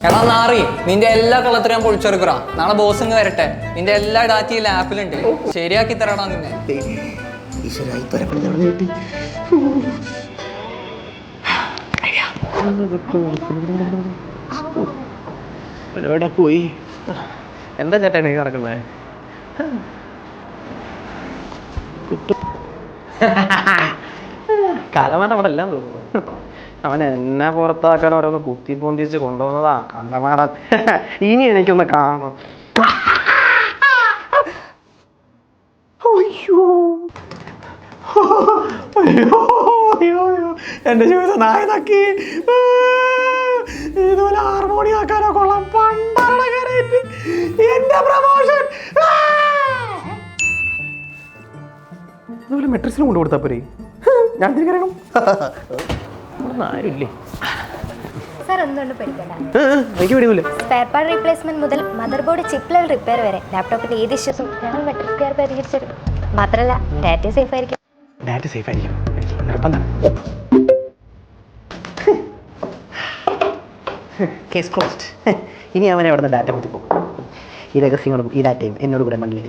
എടാ നാറി, നിന്റെ എല്ലാ കളത്തിലും ഞാൻ പൊളിച്ചെടുക്കറാ. നാളെ ബോസ് ഇങ്ങ് വരട്ടെ. നിന്റെ എല്ലാ ഡാറ്റയും ലാപ്പിലുണ്ട്. ശരിയാക്കി തരടാ നിന്നെ. എവിടെ പോയി? എന്താ ചേട്ടാ നീ നടക്കുന്നത്? കലമാൻ അവിടെ എല്ലാം തോന്നുന്നു. അവൻ എന്നെ പുറത്താക്കാൻ ഓരോന്ന് കുത്തി പൊന്തിച്ച് കൊണ്ടുപോകുന്നതാ കണ്ടമാടൻ. ഇനി എനിക്കൊന്ന് കാണണം. അയ്യോ അയ്യോ അയ്യോ എന്റെ ജീവിതം നായതാക്കി. ഇതുപോലെ ഹാർമോണിയാക്കാനോ കൊള്ളാം. പണ്ടാണ് കയറിയിട്ട് എന്റെ പ്രമോഷൻ. അതുപോലെ മെട്രിക്സിന് കൊണ്ടു കൊടുത്താൽ പോരെ? ഞാൻ തിരികണം. ആരുമില്ലേ? എനിക്ക് പേടിയില്ല. സ്പെയർ പാർട്ട് റീപ്ലേസ്മെന്റ് മുതൽ mother board chip level repair വരെ ലാപ്ടോപ്പിന്റെ ഏത് ഇഷ്യൂസും ഞങ്ങൾ മെട്രിക്സ് കെയർ പരിഹരിച്ചിരുന്നു. മാത്രമല്ല ഡാറ്റ സേഫ് ആയിരിക്കും. ഡാറ്റ സേഫ് ആയിരിക്കും, നിർബന്ധം. Case closed. ഇനി അവനെ അവിടെ നിന്ന് ഡാറ്റ കുത്തിപ്പോകും. ഈ രഹസ്യങ്ങളും ഈ ഡാറ്റയും എന്നോട് കൂടെ മണ്ണിൽ.